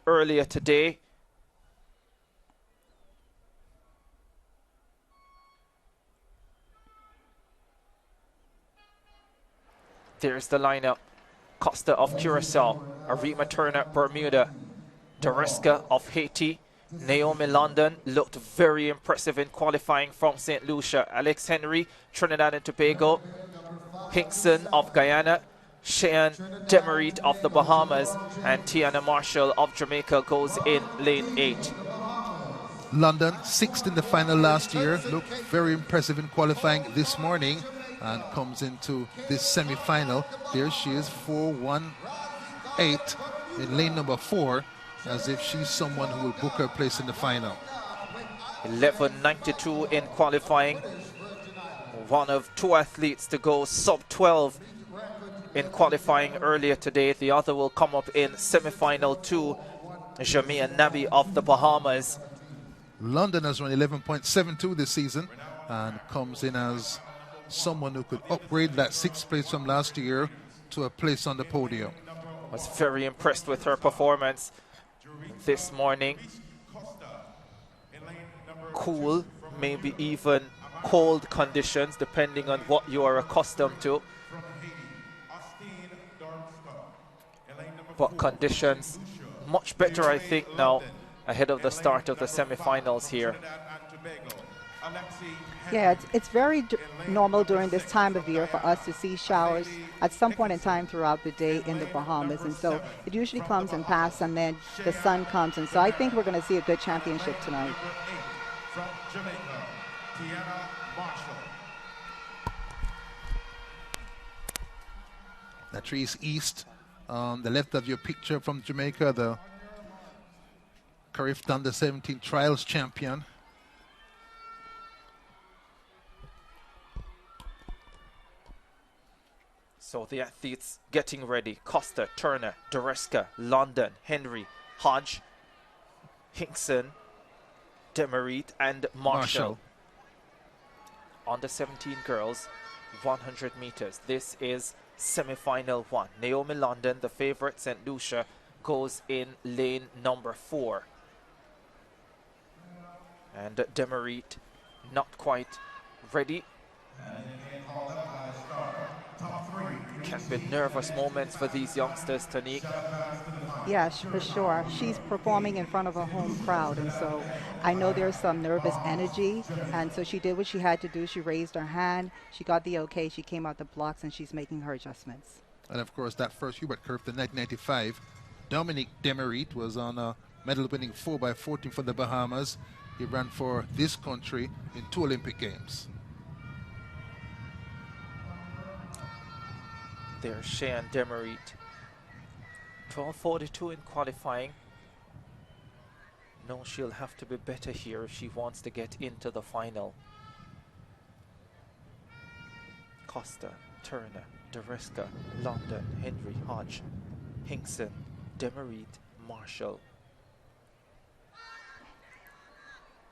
earlier today. There's the lineup. Costa of Curacao, Arima Turner, Bermuda, Deriska of Haiti, Naomi London looked very impressive in qualifying from St. Lucia, Alex Henry, Trinidad and Tobago, Hinkson of Guyana, Cheyenne Demerit of the Bahamas, and Tiana Marshall of Jamaica goes in lane 8. London, 6th in the final last year, looked very impressive in qualifying this morning and comes into this semi-final. There she is, 4-1-8 in lane number 4, as if she's someone who will book her place in the final. 11:92 in qualifying. One of 2 athletes to go sub-12 in qualifying earlier today. The other will come up in semi-final 2, Jamia Nabi of the Bahamas. London has run 11.72 this season and comes in as someone who could upgrade that 6th place from last year to a place on the podium. Was very impressed with her performance this morning. Cool, maybe even cold conditions, depending on what you are accustomed to. But conditions much better, I think, now ahead of the start of the semi-finals here. Yeah, it's very normal during this time of year for us to see showers at some point in time throughout the day in the Bahamas. And so it usually comes and passes, and then the sun comes. And so I think we're going to see a good championship tonight. From Jamaica, Tiana Marshall. Latrice East, on the left of your picture from Jamaica, the CARIFTA under-17 trials champion. So the athletes getting ready: Costa, Turner, Deriska, London, Henry, Hodge, Hinkson, Demerit, and Marshall. Under 17 girls, 100 meters. This is semi-final 1. Naomi London, the favorite, St. Lucia, goes in lane number 4. And Demerit not quite ready. Can be nervous moments for these youngsters, Tanique. Yes, for sure. She's performing in front of a home crowd, and so I know there's some nervous energy, and so she did what she had to do. She raised her hand, she got the okay, she came out the blocks, and she's making her adjustments. And of course, that first Hubert CARIFTA 1995, Dominique Demerit was on a medal-winning 4x14 for the Bahamas. He ran for this country in 2 Olympic Games. There's Cheyenne Demerit. 12:42 in qualifying. No, she'll have to be better here if she wants to get into the final. Costa, Turner, Deriska, London, Henry, Hodge, Hinkson, Demerit, Marshall.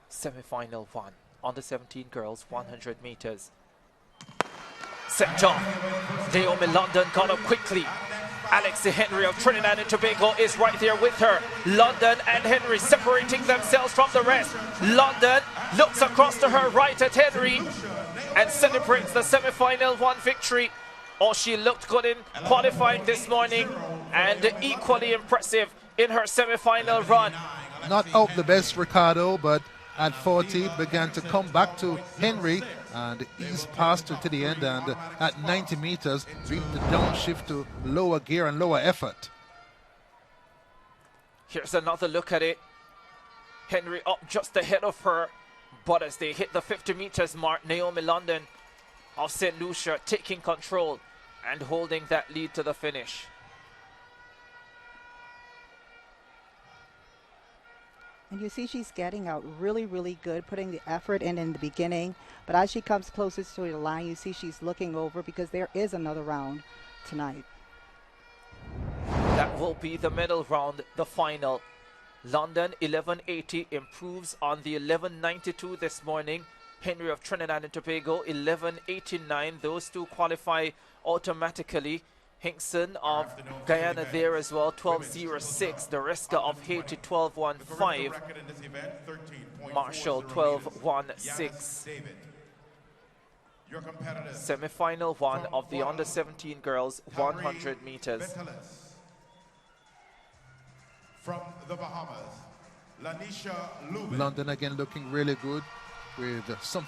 Semi-final 1. Under 17 girls, 100 meters. Set off. Naomi London got up quickly. Alexi Henry of Trinidad and Tobago is right there with her. London and Henry separating themselves from the rest. London looks across to her right at Henry and celebrates the semi-final 1 victory. Oh, she looked good in qualifying this morning and equally impressive in her semi-final run. Not out the best, Ricardo, but at 40 began to come back to Henry and eased past her to the end, and at 90 meters bring the downshift to lower gear and lower effort. Here's another look at it. Henry up just ahead of her, but as they hit the 50 meters mark, Naomi London of St. Lucia taking control and holding that lead to the finish. And you see she's getting out really, really good, putting the effort in the beginning. But as she comes closest to the line, you see she's looking over because there is another round tonight. That will be the medal round, the final. London 11:80 improves on the 11:92 this morning. Henry of Trinidad and Tobago 11:89. Those two qualify automatically. Hinkson of Guyana there as well, 12.06. Deriska of Haiti, 12.15. Marshall, 12.16. Semi-final one of the under-17 girls, 100 meters. From the Bahamas, Lanisha Lubin. London again looking really good with some